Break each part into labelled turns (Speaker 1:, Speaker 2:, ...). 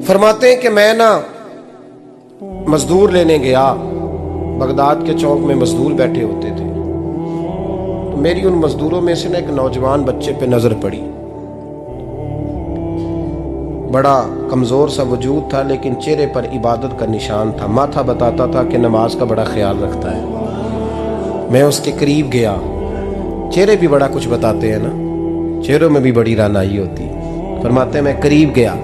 Speaker 1: फरमाते हैं कि मैं ना मजदूर लेने गया, बगदाद के चौक में मजदूर बैठे होते थे, तो मेरी उन मजदूरों में से ना एक नौजवान बच्चे पे नजर पड़ी। बड़ा कमजोर सा वजूद था, लेकिन चेहरे पर इबादत का निशान था। माथा बताता था कि नमाज का बड़ा ख्याल रखता है। मैं उसके करीब गया। चेहरे भी बड़ा कुछ बताते हैं ना, चेहरों में भी बड़ी रानाई होती है। फरमाते हैं मैं करीब गया,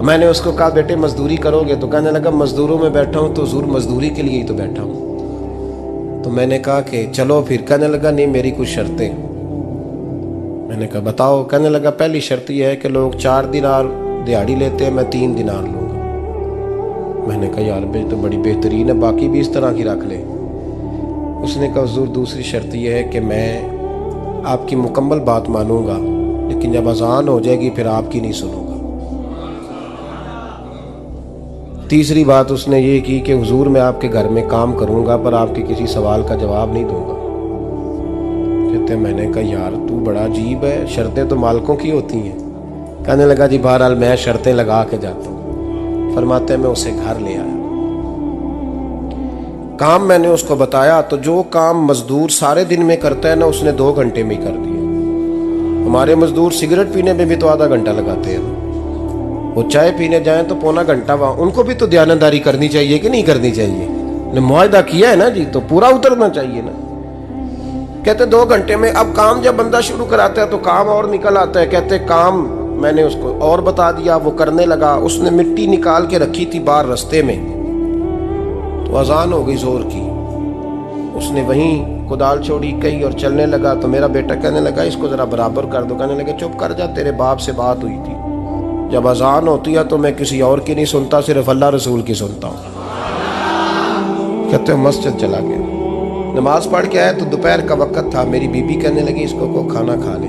Speaker 1: मैंने उसको कहा बेटे मजदूरी करोगे? तो कहने लगा मजदूरों में बैठा हूँ तो हुजूर मजदूरी के लिए ही तो बैठा हूँ। तो मैंने कहा कि चलो फिर। कहने लगा नहीं मेरी कुछ शर्तें। मैंने कहा बताओ? कहने लगा पहली शर्त यह है कि लोग 4 दिनार दिहाड़ी लेते हैं, मैं 3 दिनार लूँगा। मैंने कहा यार भाई तो बड़ी बेहतरीन है, बाकी भी इस तरह की रख ले। उसने कहा हुजूर दूसरी शर्त यह है कि मैं आपकी मुकम्मल बात मानूंगा, लेकिन जब अजान हो जाएगी फिर आपकी नहीं सुनूंगा। तीसरी बात उसने ये की कि हुजूर मैं आपके घर में काम करूंगा पर आपके किसी सवाल का जवाब नहीं दूंगा। कहते मैंने कहा यार तू बड़ा अजीब है, शर्तें तो मालिकों की होती हैं। कहने लगा जी बहरहाल मैं शर्तें लगा के जाता हूँ। फरमाते मैं उसे घर ले आया, काम मैंने उसको बताया, तो जो काम मजदूर सारे दिन में करता है ना उसने 2 घंटे में ही कर दिया। हमारे मजदूर सिगरेट पीने में भी तो आधा घंटा लगाते हैं, वो चाय पीने जाएं तो पौना घंटा वहां। उनको भी तो दयानतदारी करनी चाहिए कि नहीं करनी चाहिए? ने मुआहदा किया है ना जी, तो पूरा उतरना चाहिए ना। कहते 2 घंटे में। अब काम जब बंदा शुरू कराता है तो काम और निकल आता है। कहते काम मैंने उसको और बता दिया, वो करने लगा। उसने मिट्टी निकाल के रखी थी बाहर रास्ते में, तो अजान हो गई जोर की। उसने वहीं कुदाल छोड़ी कही और चलने लगा। तो मेरा बेटा कहने लगा इसको जरा बराबर कर दो। कहने लगे चुप कर जा, तेरे बाप से बात हुई थी, जब अजान होती है तो मैं किसी और की नहीं सुनता, सिर्फ अल्लाह रसूल की सुनता हूँ। कहते मस्जिद चला गया, नमाज पढ़ के आया तो दोपहर का वक्त था। मेरी बीबी कहने लगी इसको को खाना खा ले।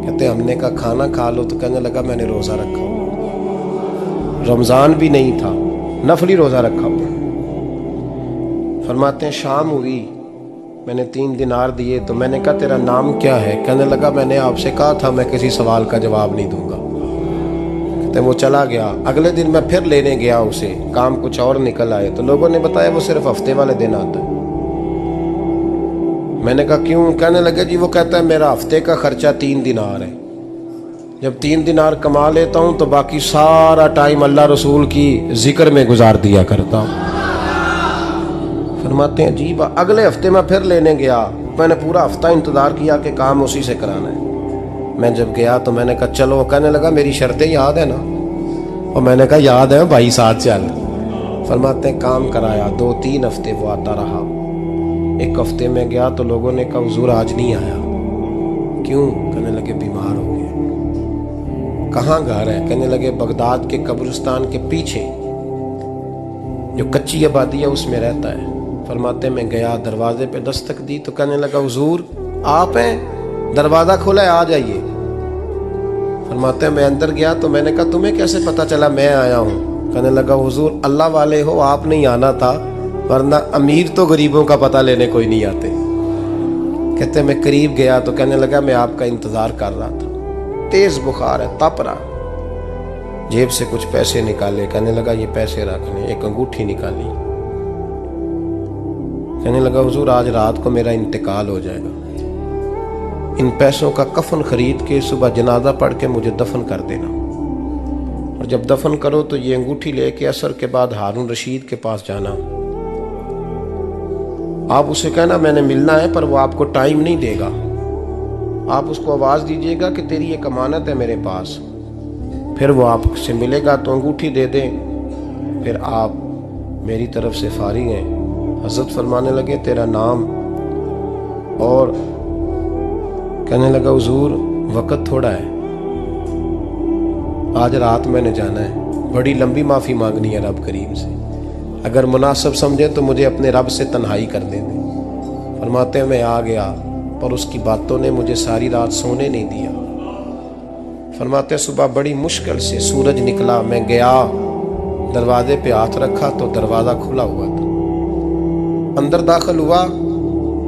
Speaker 1: कहते हमने कहा खाना खा लो, तो कहने लगा मैंने रोज़ा रखा हुआ, रमज़ान भी नहीं था, नफली रोज़ा रखा हुआ। फरमाते हैं शाम हुई, मैंने 3 दिनार दिए। तो मैंने कहा तेरा नाम क्या है? कहने लगा मैंने आपसे कहा था मैं किसी सवाल का जवाब नहीं दूंगा। कहते वो चला गया। अगले दिन मैं फिर लेने गया उसे, काम कुछ और निकल आए। तो लोगों ने बताया वो सिर्फ हफ्ते वाले दिन आता है। मैंने कहा क्यों? कहने लगे जी वो कहता है मेरा हफ्ते का खर्चा 3 दिनार है, जब 3 दिनार कमा लेता हूँ तो बाकी सारा टाइम अल्लाह रसूल की जिक्र में गुजार दिया करता हूँ। फरमाते हैं अजीब। अगले हफ्ते मैं फिर लेने गया, मैंने पूरा हफ्ता इंतजार किया कि काम उसी से कराना है। मैं जब गया तो मैंने कहा चलो। कहने लगा मेरी शर्तें याद है ना? और मैंने कहा याद है भाई साथ चल। फरमाते हैं काम कराया, 2-3 हफ्ते वो आता रहा। एक हफ्ते में गया तो लोगों ने कहा हुजूर आज नहीं आया। क्यों? कहने लगे बीमार हो गए। कहाँ घर है? कहने लगे बगदाद के कब्रिस्तान के पीछे जो कच्ची आबादी है उसमें रहता है। फरमाते मैं गया, दरवाजे पे दस्तक दी तो कहने लगा हुजूर आप हैं? दरवाज़ा खोला है, आ जाइए। फरमाते मैं अंदर गया तो मैंने कहा तुम्हें कैसे पता चला मैं आया हूँ? कहने लगा हुजूर अल्लाह वाले हो, आप नहीं आना था, वरना अमीर तो गरीबों का पता लेने कोई नहीं आते। कहते मैं करीब गया तो कहने लगा मैं आपका इंतज़ार कर रहा था, तेज़ बुखार है, तप रहा। जेब से कुछ पैसे निकाले, कहने लगा ये पैसे रख लें। एक अंगूठी निकाली, कहने लगा हुजूर आज रात को मेरा इंतकाल हो जाएगा, इन पैसों का कफन खरीद के सुबह जनाजा पढ़ के मुझे दफन कर देना, और जब दफन करो तो ये अंगूठी लेके असर के बाद हारून रशीद के पास जाना। आप उसे कहना मैंने मिलना है पर वो आपको टाइम नहीं देगा। आप उसको आवाज़ दीजिएगा कि तेरी एक अमानत है मेरे पास, फिर वो आपसे मिलेगा तो अंगूठी दे दें, फिर आप मेरी तरफ से फारिग हैं। हज़रत फरमाने लगे तेरा नाम? और कहने लगा हुजूर वक़्त थोड़ा है, आज रात मैंने जाना है, बड़ी लंबी माफ़ी मांगनी है रब करीम से, अगर मुनासिब समझे तो मुझे अपने रब से तन्हाई कर दे दे। फरमाते हैं मैं आ गया पर उसकी बातों ने मुझे सारी रात सोने नहीं दिया। फरमाते हैं सुबह बड़ी मुश्किल से सूरज निकला, मैं गया दरवाजे पे हाथ रखा तो दरवाज़ा खुला हुआ था। अंदर दाखिल हुआ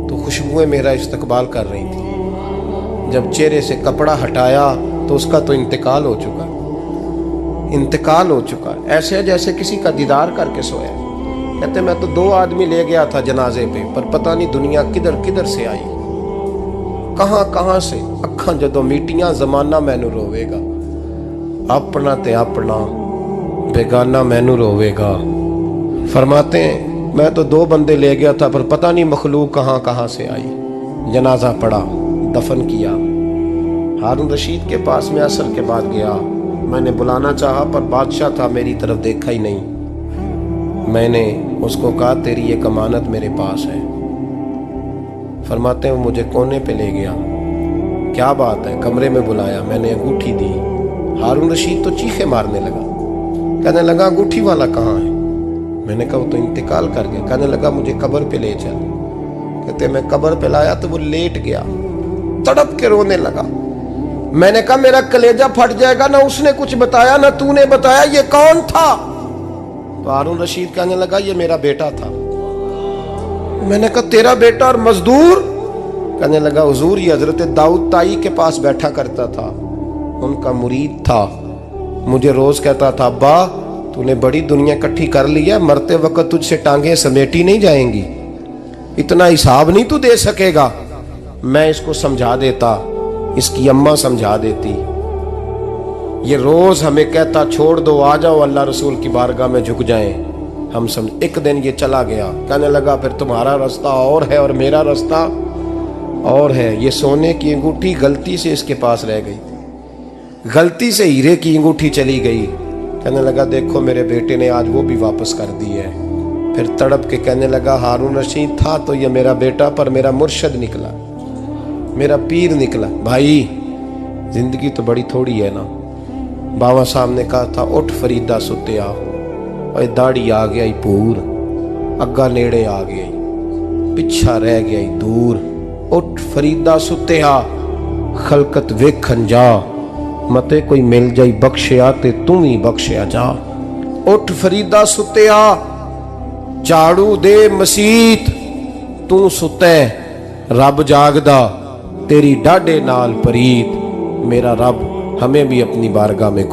Speaker 1: तो खुशबुएं मेरा इस्तकबाल कर रही थी। जब चेहरे से कपड़ा हटाया तो उसका तो इंतकाल हो चुका। इंतकाल हो चुका है, ऐसे है जैसे किसी का दीदार करके सोया। कहते मैं तो 2 आदमी ले गया था जनाजे पे, पर पता नहीं दुनिया किधर किधर से आई, कहां कहां से। अखां जदों मीटियां जमाना मैनू रोवेगा, अपना ते अपना बेगाना मैनू रोवेगा। फरमाते हैं मैं तो 2 बंदे ले गया था, पर पता नहीं मखलूक कहां कहां से आई। जनाजा पड़ा, दफन किया। हारून रशीद के पास में असर के बाद गया, मैंने बुलाना चाहा पर बादशाह था, मेरी तरफ देखा ही नहीं। मैंने उसको कहा तेरी एक अमानत मेरे पास है। फरमाते हैं वो मुझे कोने पे ले गया, क्या बात है, कमरे में बुलाया, मैंने अंगूठी दी। हारून रशीद तो चीखे मारने लगा, कहने लगा अंगूठी वाला कहाँ है? मैंने कहा वो तो इंतकाल कर गया। कहने लगा मुझे कब्र पे ले चल। कहते मैं कब्र पे लाया तो वो लेट गया, तड़प के रोने लगा। मैंने कहा मेरा कलेजा फट जाएगा, ना उसने कुछ बताया ना तूने बताया, ये कौन था? तो हारून रशीद कहने लगा ये मेरा बेटा था। मैंने कहा तेरा बेटा और मजदूर? कहने लगा हुजूर ये हजरत दाऊद ताई के पास बैठा करता था, उनका मुरीद था, मुझे रोज कहता था अब्बा तूने बड़ी दुनिया इकट्ठी कर ली है, मरते वक्त तुझसे टांगे समेटी नहीं जाएंगी, इतना हिसाब नहीं तू दे सकेगा। मैं इसको समझा देता, इसकी अम्मा समझा देती। ये रोज हमें कहता छोड़ दो, आ जाओ अल्लाह रसूल की बारगाह में झुक जाएं। हम समझ। एक दिन ये चला गया, कहने लगा फिर तुम्हारा रास्ता और है और मेरा रास्ता और है। ये सोने की अंगूठी गलती से इसके पास रह गई, गलती से हीरे की अंगूठी चली गई। कहने लगा देखो मेरे बेटे ने आज वो भी वापस कर दी है। फिर तड़प के कहने लगा हारून रशीद था तो ये मेरा बेटा, पर मेरा मुर्शद निकला, मेरा पीर निकला। भाई जिंदगी तो बड़ी थोड़ी है ना। बाबा साहब ने कहा था उठ फरीदा सुत्या, और दाढ़ी आ गया पूर, अग्गा नेड़े आ गया, पिछा रह गया दूर। उठ फरीदा सुत्या खलकत वेखन जा, मते कोई मिल जाई बख्शिया ते तू ही बख्शिया जा। उठ फरीदा सुत्या झाड़ू दे मसीत, तू सुते रब जागदा, तेरी डाडे नाल परीत। मेरा रब हमें भी अपनी बारगाह में